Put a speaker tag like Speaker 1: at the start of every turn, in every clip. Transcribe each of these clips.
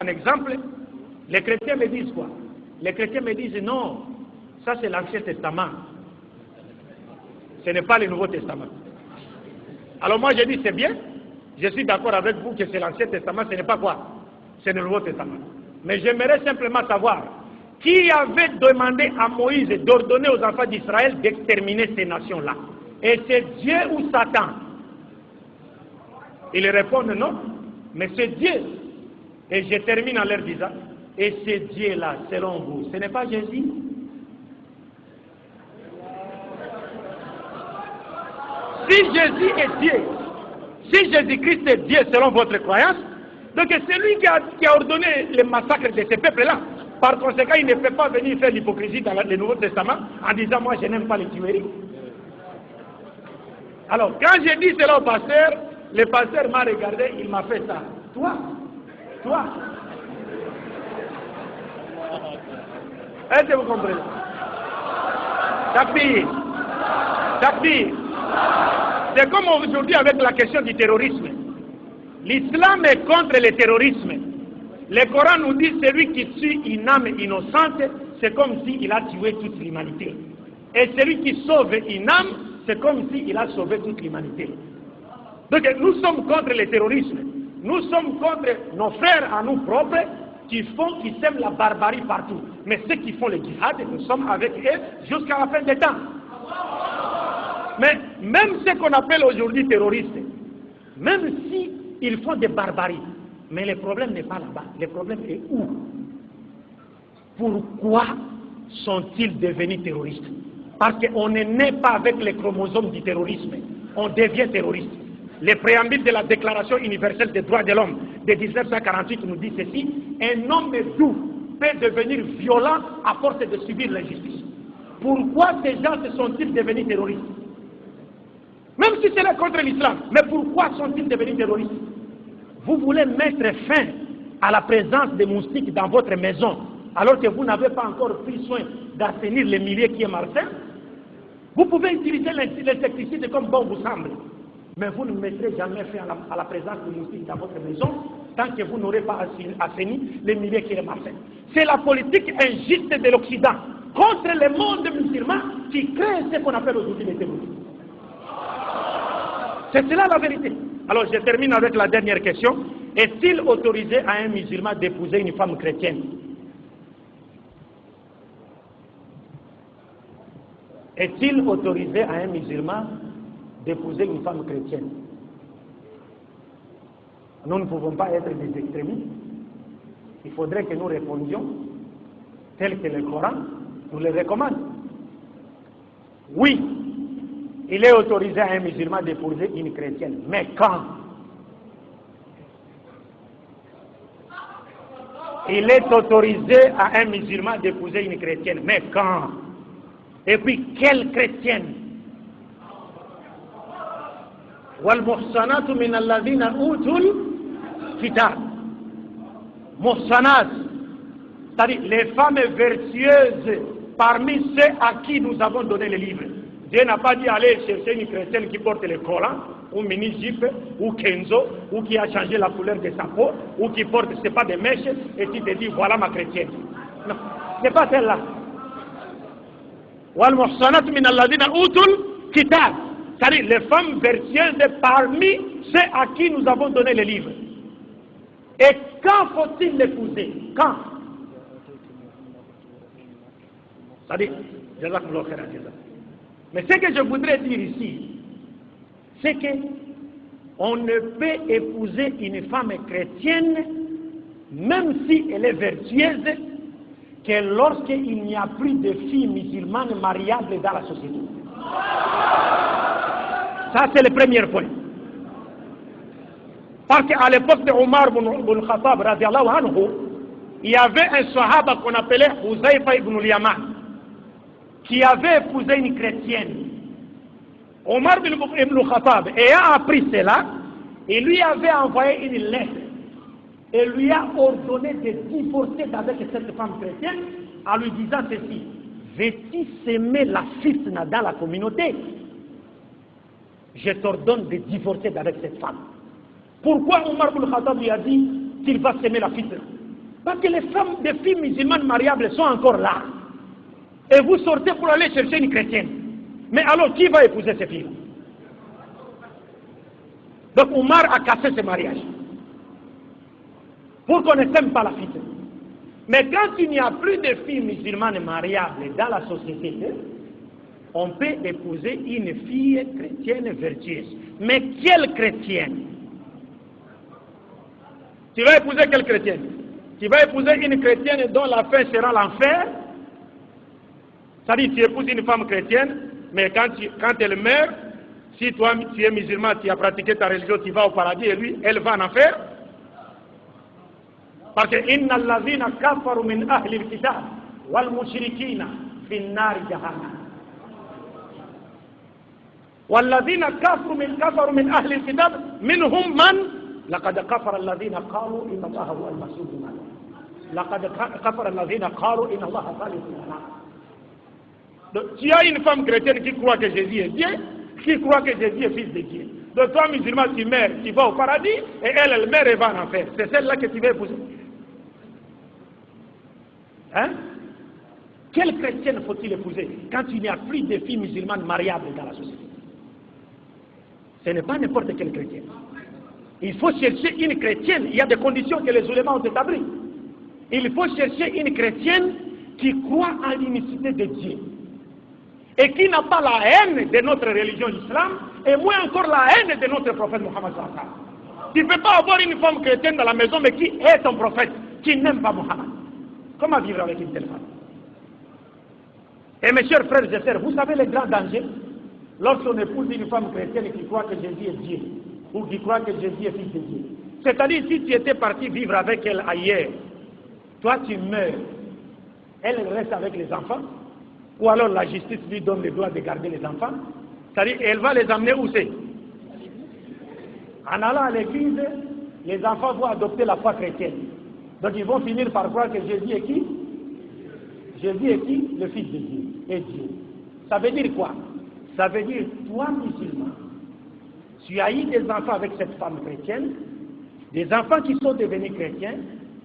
Speaker 1: Un exemple, les chrétiens me disent quoi? Les chrétiens me disent non, ça c'est l'Ancien Testament. Ce n'est pas le Nouveau Testament. Alors moi j'ai dit c'est bien, je suis d'accord avec vous que c'est l'Ancien Testament, ce n'est pas quoi? C'est le Nouveau Testament. Mais j'aimerais simplement savoir qui avait demandé à Moïse d'ordonner aux enfants d'Israël d'exterminer ces nations-là. Et c'est Dieu ou Satan? Ils répondent non, mais c'est Dieu. Et je termine en leur disant, et c'est Dieu-là, selon vous, ce n'est pas Jésus? Si Jésus est Dieu, si Jésus-Christ est Dieu selon votre croyance, donc c'est lui qui a ordonné le massacre de ces peuples-là. Par conséquent, il ne peut pas venir faire l'hypocrisie dans le Nouveau Testament en disant moi je n'aime pas les tueries. Alors quand j'ai dit cela au pasteur, le pasteur m'a regardé, il m'a fait ça. Toi, est-ce que vous comprenez? Takbir. C'est comme aujourd'hui avec la question du terrorisme. L'islam est contre le terrorisme. Le Coran nous dit celui qui tue une âme innocente, c'est comme s'il a tué toute l'humanité. Et celui qui sauve une âme, c'est comme s'il a sauvé toute l'humanité. Donc nous sommes contre le terrorisme. Nous sommes contre nos frères à nous propres qui sèment la barbarie partout. Mais ceux qui font le djihad, nous sommes avec eux jusqu'à la fin des temps. Mais même ceux qu'on appelle aujourd'hui terroristes, même s'ils font des barbaries, mais le problème n'est pas là-bas. Le problème est où? Pourquoi sont-ils devenus terroristes? Parce qu'on ne naît pas avec les chromosomes du terrorisme. On devient terroriste. Le préambule de la Déclaration universelle des droits de l'homme de 1948 nous dit ceci: un homme doux peut devenir violent à force de subir l'injustice. Pourquoi ces gens se sont-ils devenus terroristes? Même si c'est contre l'islam, mais pourquoi sont-ils devenus terroristes? Vous voulez mettre fin à la présence des moustiques dans votre maison, alors que vous n'avez pas encore pris soin d'assainir le milieu qui est malsain. Vous pouvez utiliser l'insecticide comme bon vous semble, mais vous ne mettrez jamais fin à la présence des moustiques dans votre maison tant que vous n'aurez pas assaini le milieu qui est malsain. C'est la politique injuste de l'Occident contre le monde musulman qui crée ce qu'on appelle aujourd'hui les terroristes. C'est cela la vérité. Alors je termine avec la dernière question. Est-il autorisé à un musulman d'épouser une femme chrétienne? Est-il autorisé à un musulman d'épouser une femme chrétienne? Nous ne pouvons pas être des extrémistes. Il faudrait que nous répondions tel que le Coran nous le recommande. Oui, il est autorisé à un musulman d'épouser une chrétienne. Mais quand? Il est autorisé à un musulman d'épouser une chrétienne. Mais quand? Et puis, quelle chrétienne? وَالْمُحْصَنَاتُ مِنَ الَّذِينَ أُوتُوا الْكِتَابَ. Muhsanat, c'est-à-dire les femmes vertueuses parmi ceux à qui nous avons donné le livre. Dieu n'a pas dit aller chercher une chrétienne qui porte le Coran, ou mini-jupe, ou kenzo, ou qui a changé la couleur de sa peau, ou qui porte, c'est pas des mèches, et qui te dit voilà ma chrétienne. Non, c'est pas celle-là. وَالْمُحْصَنَاتُ مِنَ الَّذِينَ أُوتُوا الْكِتَابَ. C'est-à-dire les femmes vertueuses parmi ceux à qui nous avons donné le livre. Et quand faut-il l'épouser? Quand? C'est-à-dire, mais ce que je voudrais dire ici, c'est que on ne peut épouser une femme chrétienne, même si elle est vertueuse, que lorsqu'il n'y a plus de filles musulmanes mariables dans la société. Ça, c'est le premier point. Parce qu'à l'époque de Omar ibn Khattab, radiallahu anhu, il y avait un sahaba qu'on appelait Huzaifa ibn al-Yaman, qui avait épousé une chrétienne. Omar ibn Khattab ayant appris cela, il lui avait envoyé une lettre et lui a ordonné de divorcer avec cette femme chrétienne en lui disant ceci: veux-tu s'aimer la fitna dans la communauté? Je t'ordonne de divorcer avec cette femme. Pourquoi Omar ibn Khattab lui a dit qu'il va s'aimer la fitna? Parce que les femmes, des filles musulmanes mariables sont encore là. Et vous sortez pour aller chercher une chrétienne. Mais alors, qui va épouser ces filles? Donc, Omar a cassé ce mariage. Pour qu'on ne s'aime pas la fille. Mais quand il n'y a plus de filles musulmanes mariables dans la société, on peut épouser une fille chrétienne vertueuse. Mais quelle chrétienne? Tu vas épouser quelle chrétienne? Tu vas épouser une chrétienne dont la fin sera l'enfer? C'est-à-dire, tu épouses une femme chrétienne, mais quand elle meurt, si toi tu es musulman, tu as pratiqué ta religion, tu vas au paradis et lui, elle va en enfer? Parce que inna allazina kafaru min ahli al-kitab wal mushrikina fi an-nar jahannam. والذين كفروا من أهل الكتاب منهم من لقد كفر الذين قالوا إن الله هو المسيح ابن مريم لقد كفر الذين قالوا إن الله ثالث ثلاثة. Tu as une femme chrétienne qui croit que Jésus est Dieu, qui croit que Jésus est fils de Dieu. Donc toi musulman, tu meurs, tu vas au paradis, et elle meurt et va en enfer. C'est celle-là que tu vas épouser. Hein? Quelle chrétienne faut-il épouser quand il n'y a plus de filles musulmanes mariables dans la société? Ce n'est pas n'importe quelle chrétienne. Il faut chercher une chrétienne. Il y a des conditions que les ulémas ont établies. Il faut chercher une chrétienne qui croit en l'unicité de Dieu. Et qui n'a pas la haine de notre religion islam, et moins encore la haine de notre prophète Mohammed. Tu ne peux pas avoir une femme chrétienne dans la maison, mais qui est ton prophète, qui n'aime pas Mohammed. Comment vivre avec une telle femme? Et mes chers frères et sœurs, vous savez les grands dangers lorsqu'on épouse une femme chrétienne qui croit que Jésus est Dieu, ou qui croit que Jésus est fils de Dieu. C'est-à-dire, si tu étais parti vivre avec elle ailleurs, toi tu meurs, elle reste avec les enfants, ou alors la justice lui donne le droit de garder les enfants, c'est-à-dire, elle va les amener où c'est? En allant à l'église, les enfants vont adopter la foi chrétienne. Donc ils vont finir par croire que Jésus est qui? Jésus est qui? Le fils de Dieu, et Dieu. Ça veut dire quoi? Ça veut dire, toi musulman, tu as eu des enfants avec cette femme chrétienne, des enfants qui sont devenus chrétiens.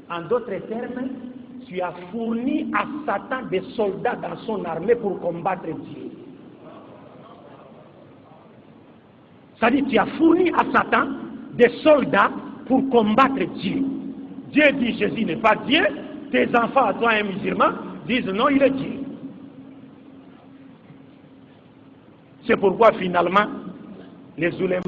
Speaker 1: En d'autres termes, tu as fourni à Satan des soldats dans son armée pour combattre Dieu. C'est-à-dire, tu as fourni à Satan des soldats pour combattre Dieu. Dieu dit Jésus n'est pas Dieu, tes enfants à toi un musulman disent non, il est Dieu. C'est pourquoi finalement, les ulémas